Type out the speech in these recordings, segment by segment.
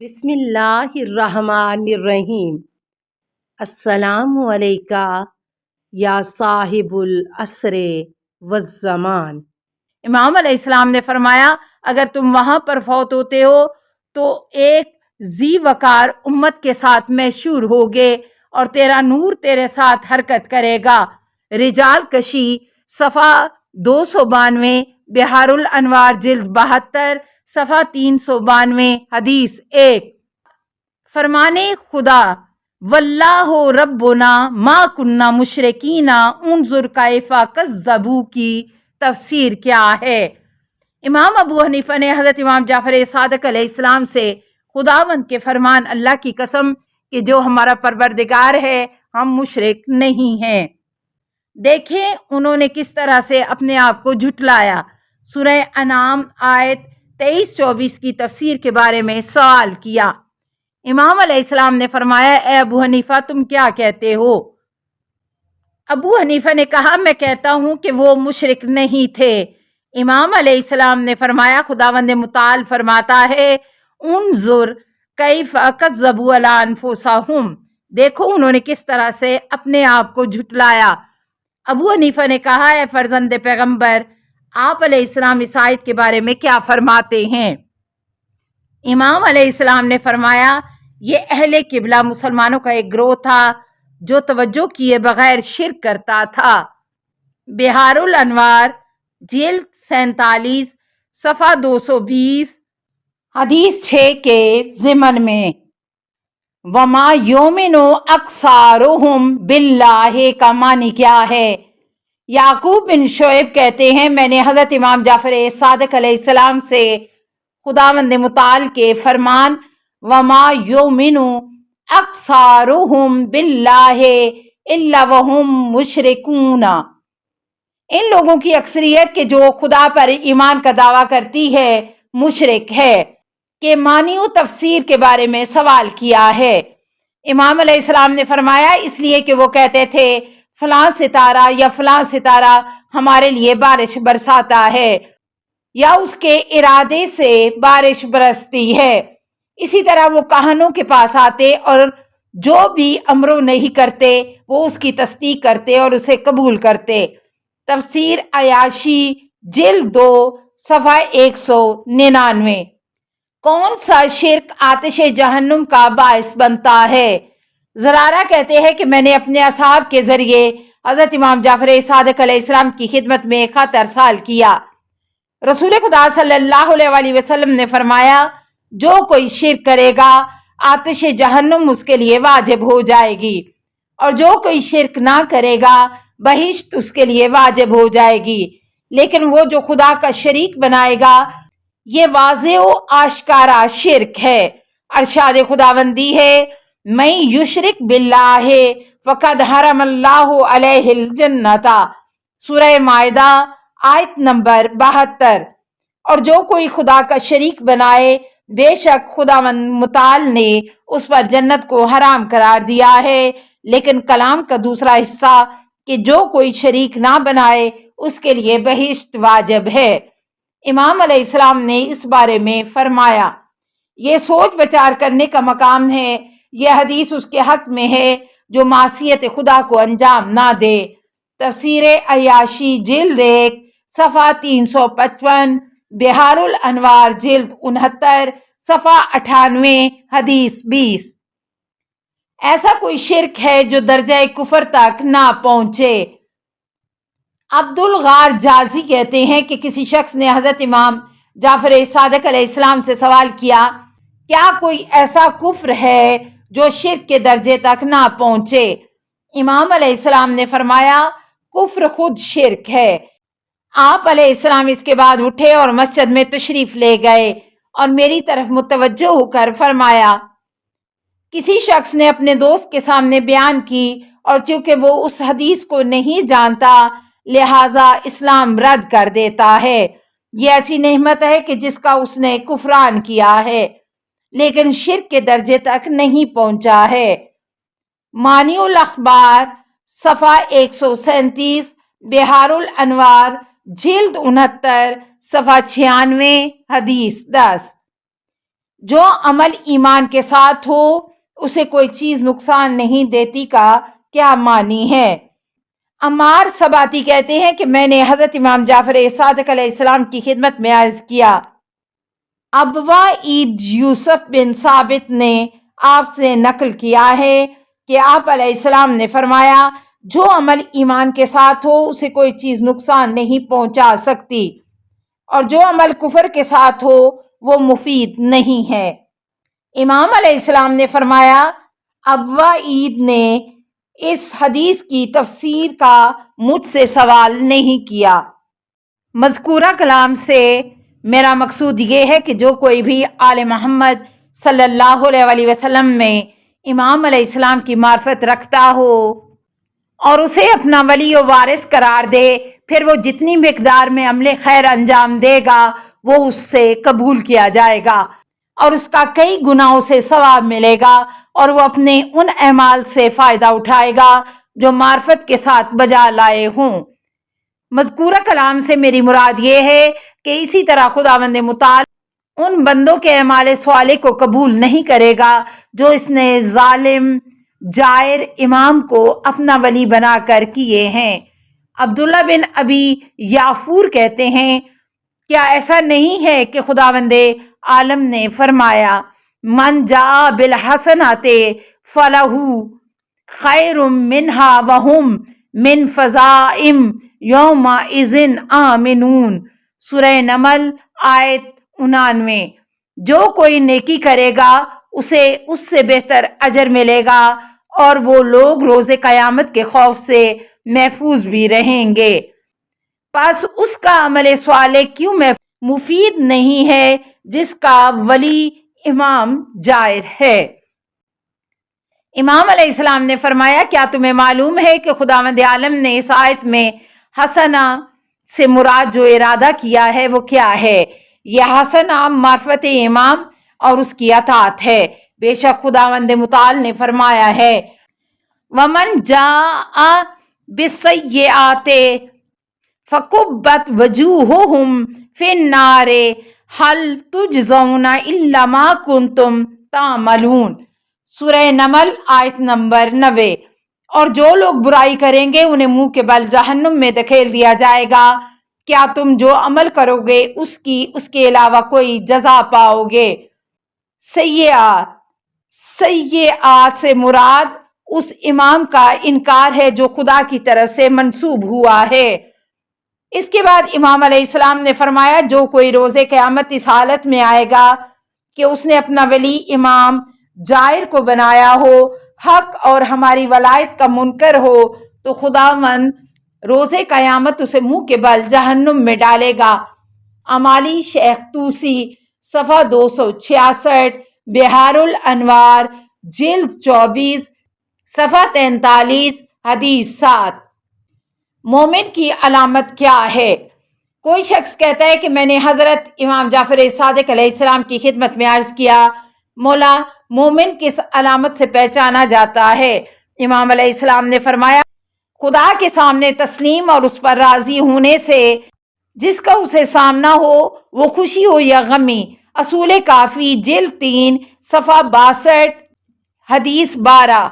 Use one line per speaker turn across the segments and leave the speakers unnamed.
بسم اللہ الرحمن الرحیم۔ السلام علیکہ یا صاحب العصر والزمان۔
امام علیہ السلام نے فرمایا اگر تم وہاں پر فوت ہوتے ہو تو ایک ذی وقار امت کے ساتھ محشور ہوگے اور تیرا نور تیرے ساتھ حرکت کرے گا۔ رجال کشی صفحہ 292، بحار الانوار جلد 72، صفحہ 392، حدیث 1۔ فرمانے خدا واللہ ربنا ما کننا مشرکین انظر کیف کذبوا کی تفسیر کیا ہے؟ امام ابو حنیفہ نے حضرت امام جعفر صادق علیہ السلام سے خداوند کے فرمان اللہ کی قسم کہ جو ہمارا پروردگار ہے ہم مشرک نہیں ہیں۔ دیکھیں انہوں نے کس طرح سے اپنے آپ کو جھٹلایا۔ سورہ انعام آیت 23-24 کی تفسیر کے بارے میں سوال کیا۔ امام علیہ السلام نے فرمایا اے ابو حنیفہ تم کیا کہتے ہو؟ ابو حنیفہ نے کہا میں کہتا ہوں کہ وہ مشرک نہیں تھے۔ امام علیہ السلام نے فرمایا خداوند متعال فرماتا ہے انظر کیف کذبوا علی انفسہم، دیکھو انہوں نے کس طرح سے اپنے آپ کو جھٹلایا۔ ابو حنیفہ نے کہا اے فرزند پیغمبر آپ علیہ السلام اس آیت کے بارے میں کیا فرماتے ہیں؟ امام علیہ السلام نے فرمایا یہ اہل قبلہ مسلمانوں کا ایک گروہ تھا جو توجہ کیے بغیر شرک کرتا تھا۔ بحار الانوار جلد 47، صفحہ 220، حدیث 6 کے ضمن میں۔ وما یؤمن اکثرہم باللہ کا معنی کیا ہے؟ یعقوب بن شعیب کہتے ہیں میں نے حضرت امام جعفر صادق علیہ السلام سے خداوند متعال کے فرمان وما یؤمن اکثرہم باللہ الا وہم مشرکون، ان لوگوں کی اکثریت کے جو خدا پر ایمان کا دعویٰ کرتی ہے مشرک ہے، کہ معنی و تفسیر کے بارے میں سوال کیا ہے۔ امام علیہ السلام نے فرمایا اس لیے کہ وہ کہتے تھے فلاں ستارہ یا فلاں ستارہ ہمارے لیے بارش برساتا ہے یا اس کے ارادے سے بارش برستی ہے۔ اسی طرح وہ کہانوں کے پاس آتے اور جو بھی امر نہیں کرتے وہ اس کی تصدیق کرتے اور اسے قبول کرتے۔ تفسیر عیاشی جلد 2، صفحہ 199۔ کون سا شرک آتش جہنم کا باعث بنتا ہے؟ زرارہ کہتے ہیں کہ میں نے اپنے اصحاب کے ذریعے حضرت امام جعفر صادق علیہ السلام کی خدمت میں خط ارسال کیا۔ رسول خدا صلی اللہ علیہ وسلم نے فرمایا جو کوئی شرک کرے گا آتش جہنم اس کے لیے واجب ہو جائے گی، اور جو کوئی شرک نہ کرے گا بہشت اس کے لیے واجب ہو جائے گی، لیکن وہ جو خدا کا شریک بنائے گا یہ واضح و آشکارا شرک ہے۔ ارشاد خداوندی ہے من یشرک باللہ فقد حرم اللہ علیہ الجنۃ، سورہ مائدہ آیت نمبر 72۔ اور جو کوئی خدا کا شریک بنائے بے شک خداوند متعال نے اس پر جنت کو حرام قرار دیا ہے۔ لیکن کلام کا دوسرا حصہ کہ جو کوئی شریک نہ بنائے اس کے لیے بہشت واجب ہے۔ امام علیہ السلام نے اس بارے میں فرمایا یہ سوچ بچار کرنے کا مقام ہے، یہ حدیث اس کے حق میں ہے جو معصیت خدا کو انجام نہ دے۔ تفسیر عیاشی جلد 1، صفحہ 355، بحار الانوار جلد 69، صفحہ 98، حدیث 20۔ ایسا کوئی شرک ہے جو درجہ کفر تک نہ پہنچے۔ عبد الغار جازی کہتے ہیں کہ کسی شخص نے حضرت امام جعفر صادق علیہ السلام سے سوال کیا کیا کوئی ایسا کفر ہے جو شرک کے درجے تک نہ پہنچے؟ امام علیہ السلام نے فرمایا کفر خود شرک ہے۔ آپ علیہ السلام اس کے بعد اٹھے اور مسجد میں تشریف لے گئے اور میری طرف متوجہ ہو کر فرمایا کسی شخص نے اپنے دوست کے سامنے بیان کی اور چونکہ وہ اس حدیث کو نہیں جانتا لہٰذا اسلام رد کر دیتا ہے، یہ ایسی نعمت ہے کہ جس کا اس نے کفران کیا ہے لیکن شرک کے درجے تک نہیں پہنچا ہے۔ معنی الاخبار صفحہ 137، بحار الانوار جلد 69، صفحہ 96، حدیث 10۔ جو عمل ایمان کے ساتھ ہو اسے کوئی چیز نقصان نہیں دیتی کا کیا معنی ہے؟ عمار سباتی کہتے ہیں کہ میں نے حضرت امام جعفر صادق علیہ السلام کی خدمت میں عرض کیا، ابوا عید یوسف بن ثابت نے آپ سے نقل کیا ہے کہ آپ علیہ السلام نے فرمایا، جو عمل ایمان کے ساتھ ہو اسے کوئی چیز نقصان نہیں پہنچا سکتی، اور جو عمل کفر کے ساتھ ہو وہ مفید نہیں ہے۔ امام علیہ السلام نے فرمایا، ابوا عید نے اس حدیث کی تفسیر کا مجھ سے سوال نہیں کیا۔ مذکورہ کلام سے میرا مقصود یہ ہے کہ جو کوئی بھی آل محمد صلی اللہ علیہ وسلم میں امام علیہ السلام کی معرفت رکھتا ہو اور اسے اپنا ولی و وارث قرار دے، پھر وہ جتنی مقدار میں عمل خیر انجام دے گا وہ اس سے قبول کیا جائے گا اور اس کا کئی گناہوں سے ثواب ملے گا، اور وہ اپنے ان اعمال سے فائدہ اٹھائے گا جو معرفت کے ساتھ بجا لائے ہوں۔ مذکورہ کلام سے میری مراد یہ ہے کہ اسی طرح خداوند متعال ان بندوں کے اعمال صالح کو قبول نہیں کرے گا جو اس نے ظالم جائر امام کو اپنا ولی بنا کر کیے ہیں۔ عبداللہ بن ابی یافور کہتے ہیں، کیا ایسا نہیں ہے کہ خداوند عالم نے فرمایا، من جاء بالحسنات فلہ خیر منہا وہم من فزائم یومئذ آمنون، سورہ نمل آیت 99۔ جو کوئی نیکی کرے گا اسے اس سے بہتر اجر ملے گا اور وہ لوگ روز قیامت کے خوف سے محفوظ بھی رہیں گے۔ پس اس کا عمل صالح کیوں مفید نہیں ہے جس کا ولی امام جائر ہے؟ امام علیہ السلام نے فرمایا، کیا تمہیں معلوم ہے کہ خداوند عالم نے اس آیت میں حسنہ سے مراد جو ارادہ کیا ہے وہ کیا ہے؟ یہ حسنہ معرفت امام اور اس کی اطاعت ہے۔ بے شک خداوند متعال نے فرمایا ہے، وَمَنْ جَاءَ بِالسَّيِّئَاتِ فَكُبَّتْ وُجُوهُهُمْ فِي النَّارِ هَلْ تُجْزَوْنَ إِلَّا مَا كُنْتُمْ تَعْمَلُونَ، سورہ نمل آیت نمبر 90۔ اور جو لوگ برائی کریں گے انہیں منہ کے بل جہنم میں دھکیل دیا جائے گا، کیا تم جو عمل کرو گے اس کے علاوہ کوئی جزا پاؤ گے؟ سیئات سے مراد اس امام کا انکار ہے جو خدا کی طرف سے منسوب ہوا ہے۔ اس کے بعد امام علیہ السلام نے فرمایا، جو کوئی روز قیامت اس حالت میں آئے گا کہ اس نے اپنا ولی امام جائر کو بنایا ہو، حق اور ہماری ولایت کا منکر ہو، تو خداوند روز قیامت اسے منہ کے بل جہنم میں ڈالے گا۔ امالی شیخ توسی صفحہ 266، بہار الانوار جلد 24 صفحہ 43، حدیث 7۔ مومن کی علامت کیا ہے؟ کوئی شخص کہتا ہے کہ میں نے حضرت امام جعفر صادق علیہ السلام کی خدمت میں عرض کیا، مولا مومن کس علامت سے پہچانا جاتا ہے؟ امام علیہ السلام نے فرمایا، خدا کے سامنے تسلیم اور اس پر راضی ہونے سے، جس کا اسے سامنا ہو وہ خوشی ہو یا غمی۔ اصول کافی جلد 3 صفحہ 62، حدیث 12۔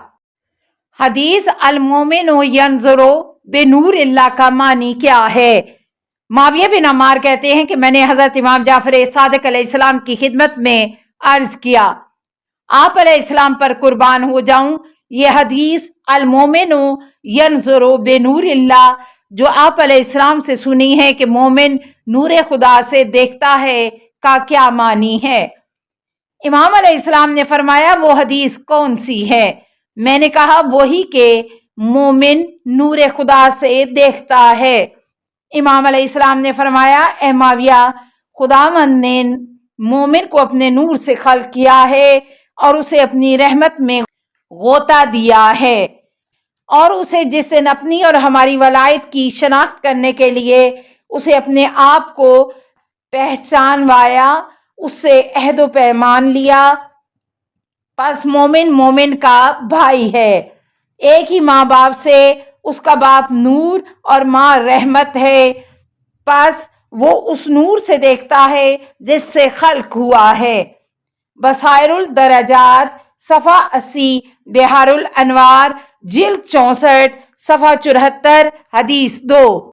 حدیث المومن ینظر بنور اللہ کا معنی کیا ہے؟ معاویہ بن عمار کہتے ہیں کہ میں نے حضرت امام جعفر صادق علیہ السلام کی خدمت میں عرض کیا، آپ علیہ السلام پر قربان ہو جاؤں، یہ حدیث المومن ینظر بنور اللہ جو آپ علیہ السلام سے سنی ہے کہ مومن نور خدا سے دیکھتا ہے کا کیا معنی ہے؟ امام علیہ السلام نے فرمایا، وہ حدیث کون سی ہے؟ میں نے کہا، وہی کہ مومن نور خدا سے دیکھتا ہے۔ امام علیہ السلام نے فرمایا، اے معاویہ، خداوند نے مومن کو اپنے نور سے خلق کیا ہے اور اسے اپنی رحمت میں غوطہ دیا ہے، اور اسے جس دن اپنی اور ہماری ولایت کی شناخت کرنے کے لیے اسے اپنے آپ کو پہچانوایا، اس سے عہد و پیمان لیا۔ پس مومن کا بھائی ہے، ایک ہی ماں باپ سے، اس کا باپ نور اور ماں رحمت ہے، پس وہ اس نور سے دیکھتا ہے جس سے خلق ہوا ہے۔ بصائر الدرجات صفحہ 80، بحار الانوار جلد 64 صفحہ 74، حدیث 2۔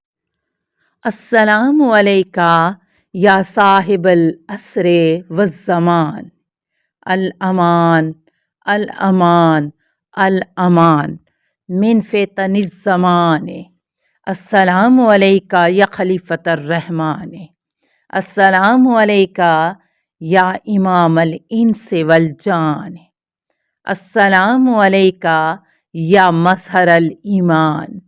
السلام علیکہ یا صاحب العصر والزمان، الامان الامان الامان من فتن الزمان۔ السلام علیکہ یا خلیفۃ الرحمن، السلام علیکہ یا امام الانس والجان، السلام علیکہ یا مظہر الایمان،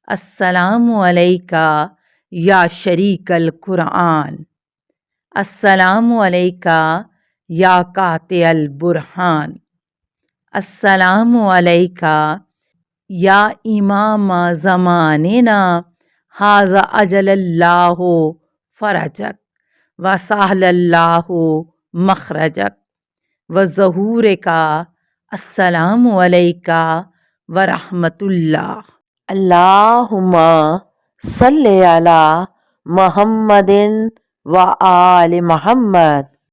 السلام علیکہ یا شریک القرآن، السلام علیکہ یا قاطع البرہان، السلام علیکہ یا امام زماننا ھذا اجل اللہ فرجک وسہل اللہ مخرجک وظہورکا، السلام علیکہ ورحمۃ اللہ۔ اللہم صلی علی محمد و آل محمد۔